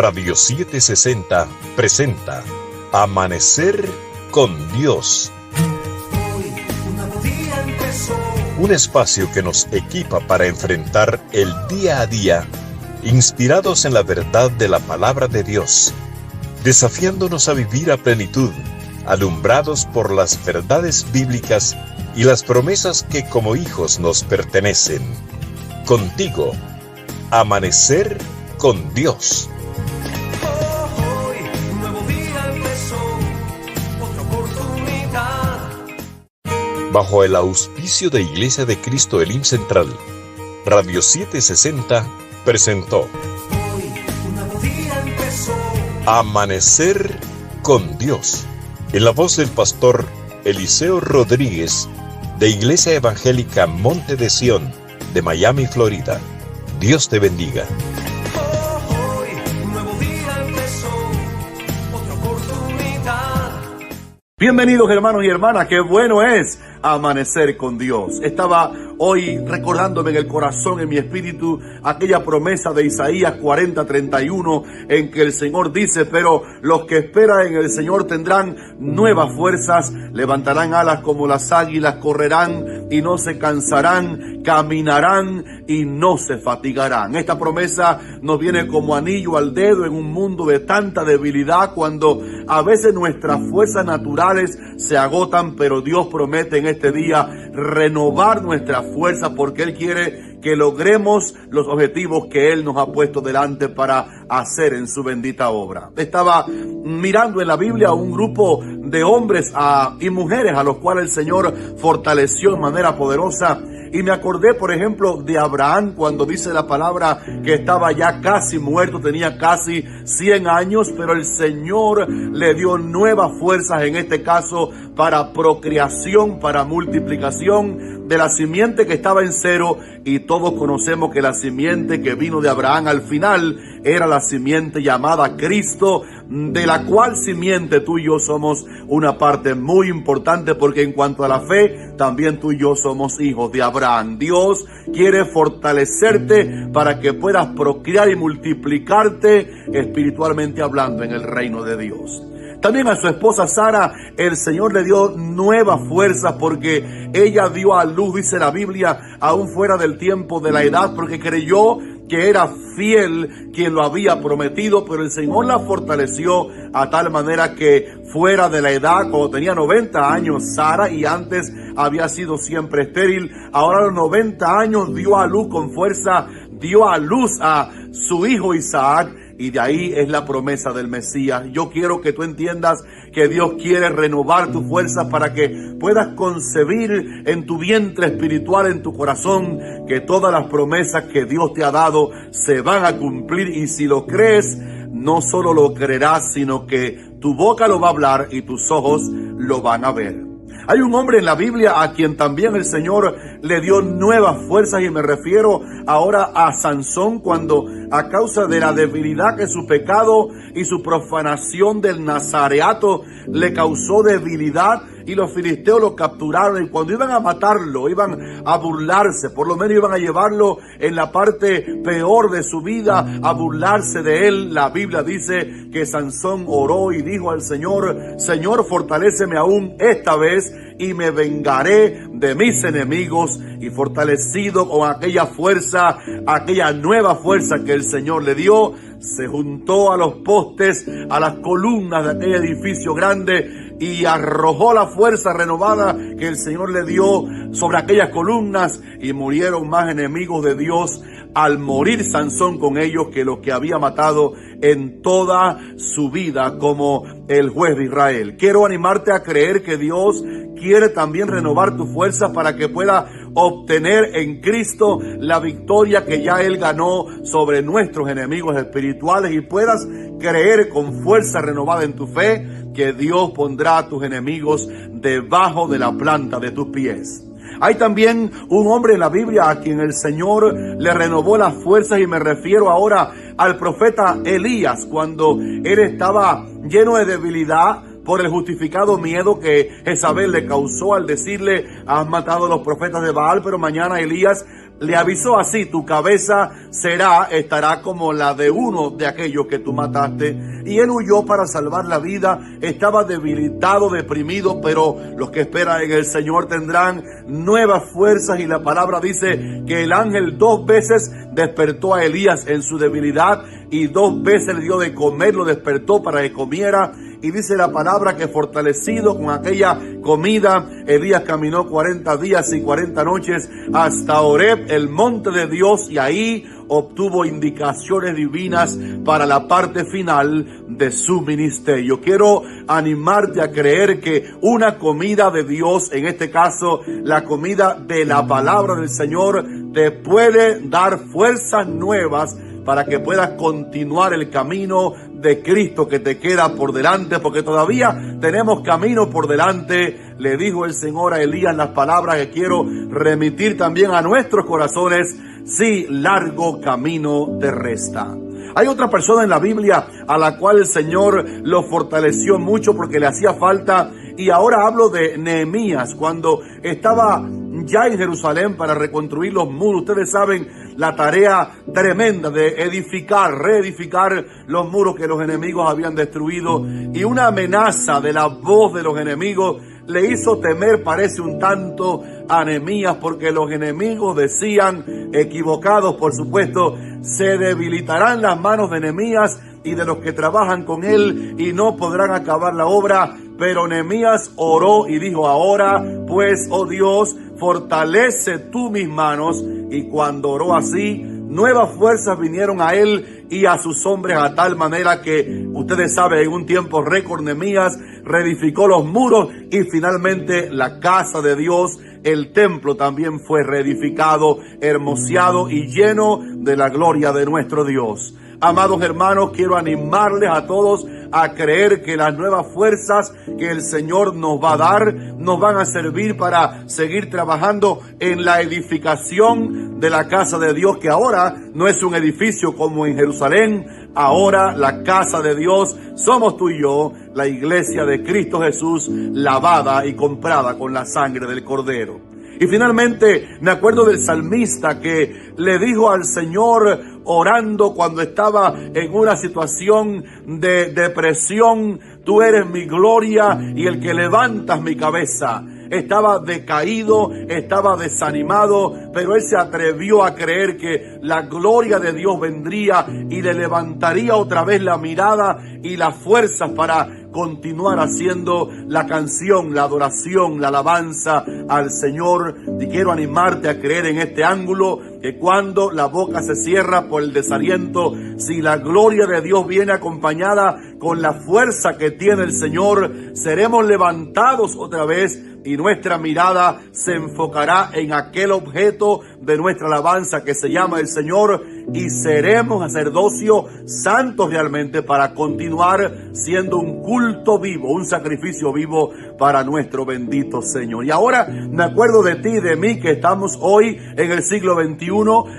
Radio 760 presenta Amanecer con Dios. Un espacio que nos equipa para enfrentar el día a día, inspirados en la verdad de la palabra de Dios, desafiándonos a vivir a plenitud, alumbrados por las verdades bíblicas y las promesas que como hijos nos pertenecen. Contigo, Amanecer con Dios. Bajo el auspicio de Iglesia de Cristo Elim Central, Radio 760 presentó Amanecer con Dios, en la voz del pastor Eliseo Rodríguez, de Iglesia Evangélica Monte de Sión, de Miami, Florida. Dios te bendiga. Bienvenidos hermanos y hermanas, qué bueno es amanecer con Dios. Estaba hoy recordándome en el corazón, en mi espíritu, aquella promesa de Isaías 40:31, en que el Señor dice: pero los que esperan en el Señor tendrán nuevas fuerzas, levantarán alas como las águilas, correrán y no se cansarán, caminarán y no se fatigarán. Esta promesa nos viene como anillo al dedo en un mundo de tanta debilidad, cuando a veces nuestras fuerzas naturales se agotan, pero Dios promete en este día renovar nuestras fuerzas, porque Él quiere que logremos los objetivos que Él nos ha puesto delante para hacer en su bendita obra. Estaba mirando en la Biblia un grupo de hombres y mujeres a los cuales el Señor fortaleció de manera poderosa. Y me acordé, por ejemplo, de Abraham, cuando dice la palabra que estaba ya casi muerto, tenía casi 100 años, pero el Señor le dio nuevas fuerzas, en este caso para procreación, para multiplicación de la simiente que estaba en cero. Y todos conocemos que la simiente que vino de Abraham al final era la simiente llamada Cristo, de la cual simiente tú y yo somos una parte muy importante, porque en cuanto a la fe, también tú y yo somos hijos de Abraham. Dios quiere fortalecerte para que puedas procrear y multiplicarte espiritualmente hablando en el reino de Dios. También a su esposa Sara, el Señor le dio nuevas fuerzas, porque ella dio a luz, dice la Biblia, aún fuera del tiempo de la edad, porque creyó que era fiel quien lo había prometido, pero el Señor la fortaleció a tal manera que fuera de la edad, cuando tenía 90 años Sara, y antes había sido siempre estéril, ahora a los 90 años dio a luz con fuerza, dio a luz a su hijo Isaac. Y de ahí es la promesa del Mesías. Yo quiero que tú entiendas que Dios quiere renovar tus fuerzas para que puedas concebir en tu vientre espiritual, en tu corazón, que todas las promesas que Dios te ha dado se van a cumplir. Y si lo crees, no solo lo creerás, sino que tu boca lo va a hablar y tus ojos lo van a ver. Hay un hombre en la Biblia a quien también el Señor le dio nuevas fuerzas, y me refiero ahora a Sansón, cuando a causa de la debilidad que su pecado y su profanación del nazareato le causó debilidad, y los filisteos lo capturaron, y cuando iban a matarlo, iban a burlarse, por lo menos iban a llevarlo en la parte peor de su vida, a burlarse de él. La Biblia dice que Sansón oró y dijo al Señor: Señor, fortaléceme aún esta vez y me vengaré de mis enemigos. Y fortalecido con aquella fuerza, aquella nueva fuerza que el Señor le dio, se juntó a los postes, a las columnas de aquel edificio grande, y arrojó la fuerza renovada que el Señor le dio sobre aquellas columnas, y murieron más enemigos de Dios al morir Sansón con ellos que los que había matado en toda su vida como el juez de Israel. Quiero animarte a creer que Dios quiere también renovar tu fuerza para que pueda obtener en Cristo la victoria que ya Él ganó sobre nuestros enemigos espirituales, y puedas creer con fuerza renovada en tu fe que Dios pondrá a tus enemigos debajo de la planta de tus pies. Hay también un hombre en la Biblia a quien el Señor le renovó las fuerzas, y me refiero ahora al profeta Elías, cuando él estaba lleno de debilidad por el justificado miedo que Jezabel le causó al decirle: has matado a los profetas de Baal, pero mañana Elías Le avisó así: tu cabeza estará como la de uno de aquellos que tú mataste. Y él huyó para salvar la vida. Estaba debilitado, deprimido, pero los que esperan en el Señor tendrán nuevas fuerzas. Y la palabra dice que el ángel 2 veces despertó a Elías en su debilidad y 2 veces le dio de comer, lo despertó para que comiera. Y dice la palabra que fortalecido con aquella comida, Elías caminó 40 días y 40 noches hasta Horeb, el monte de Dios, y ahí obtuvo indicaciones divinas para la parte final de su ministerio. Quiero animarte a creer que una comida de Dios, en este caso la comida de la palabra del Señor, te puede dar fuerzas nuevas para que puedas continuar el camino de Cristo que te queda por delante, porque todavía tenemos camino por delante. Le dijo el Señor a Elías las palabras que quiero remitir también a nuestros corazones: sí, largo camino te resta. Hay otra persona en la Biblia a la cual el Señor lo fortaleció mucho porque le hacía falta, y ahora hablo de Nehemías, cuando estaba ya en Jerusalén para reconstruir los muros. Ustedes saben la tarea tremenda de reedificar los muros que los enemigos habían destruido, y una amenaza de la voz de los enemigos le hizo temer, parece un tanto, a Nehemías, porque los enemigos decían, equivocados por supuesto: se debilitarán las manos de Nehemías y de los que trabajan con él y no podrán acabar la obra. Pero Nehemías oró y dijo: ahora pues, oh Dios, fortalece tú mis manos. Y cuando oró así, nuevas fuerzas vinieron a él y a sus hombres, a tal manera que, ustedes saben, en un tiempo récord Nehemías reedificó los muros, y finalmente la casa de Dios, el templo, también fue reedificado, hermoseado y lleno de la gloria de nuestro Dios. Amados hermanos, quiero animarles a todos a creer que las nuevas fuerzas que el Señor nos va a dar nos van a servir para seguir trabajando en la edificación de la casa de Dios, que ahora no es un edificio como en Jerusalén. Ahora la casa de Dios somos tú y yo, la iglesia de Cristo Jesús, lavada y comprada con la sangre del Cordero. Y finalmente me acuerdo del salmista que le dijo al Señor, orando cuando estaba en una situación de depresión: tú eres mi gloria y el que levantas mi cabeza. Estaba decaído, estaba desanimado, pero él se atrevió a creer que la gloria de Dios vendría y le levantaría otra vez la mirada y las fuerzas para continuar haciendo la canción, la adoración, la alabanza al Señor. Y quiero animarte a creer en este ángulo, que cuando la boca se cierra por el desaliento, si la gloria de Dios viene acompañada con la fuerza que tiene el Señor, seremos levantados otra vez y nuestra mirada se enfocará en aquel objeto de nuestra alabanza que se llama el Señor, y seremos sacerdocio santos realmente para continuar siendo un culto vivo, un sacrificio vivo para nuestro bendito Señor. Y ahora me acuerdo de ti y de mí, que estamos hoy en el siglo XXI,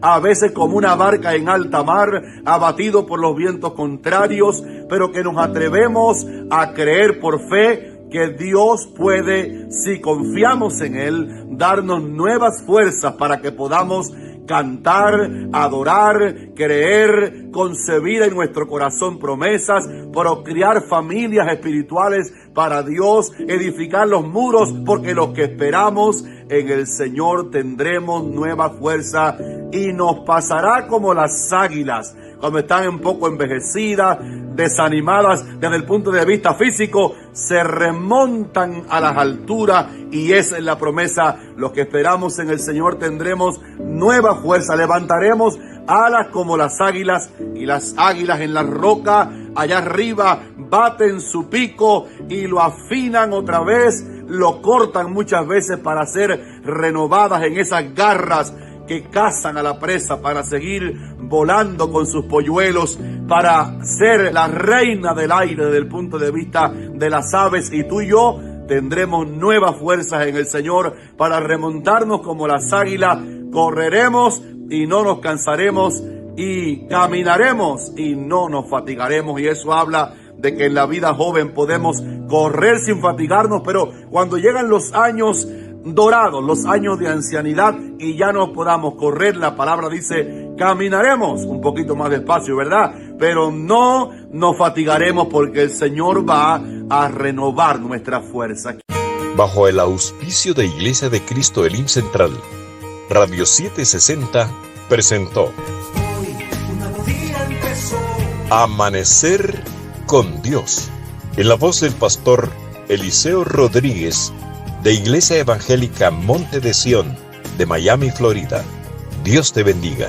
a veces como una barca en alta mar, abatido por los vientos contrarios, pero que nos atrevemos a creer por fe que Dios puede, si confiamos en Él, darnos nuevas fuerzas para que podamos cantar, adorar, creer, concebir en nuestro corazón promesas, procrear familias espirituales para Dios, edificar los muros, porque los que esperamos en el Señor tendremos nueva fuerza, y nos pasará como las águilas cuando están un poco envejecidas, desanimadas desde el punto de vista físico, se remontan a las alturas, y esa es la promesa. Los que esperamos en el Señor tendremos nueva fuerza, levantaremos alas como las águilas, y las águilas en la roca allá arriba baten su pico y lo afinan otra vez, lo cortan muchas veces para ser renovadas en esas garras que cazan a la presa para seguir volando con sus polluelos, para ser la reina del aire desde el punto de vista de las aves. Y tú y yo tendremos nuevas fuerzas en el Señor para remontarnos como las águilas. Correremos y no nos cansaremos, y caminaremos y no nos fatigaremos. Y eso habla de que en la vida joven podemos correr sin fatigarnos, pero cuando llegan los años dorados, los años de ancianidad, y ya no podamos correr. La palabra dice, caminaremos un poquito más despacio, ¿verdad? Pero no nos fatigaremos, porque el Señor va a renovar nuestra fuerza. Bajo el auspicio de Iglesia de Cristo Elim Central, Radio 760 presentó Amanecer con Dios, en la voz del pastor Eliseo Rodríguez, de Iglesia Evangélica Monte de Sión, de Miami, Florida. Dios te bendiga.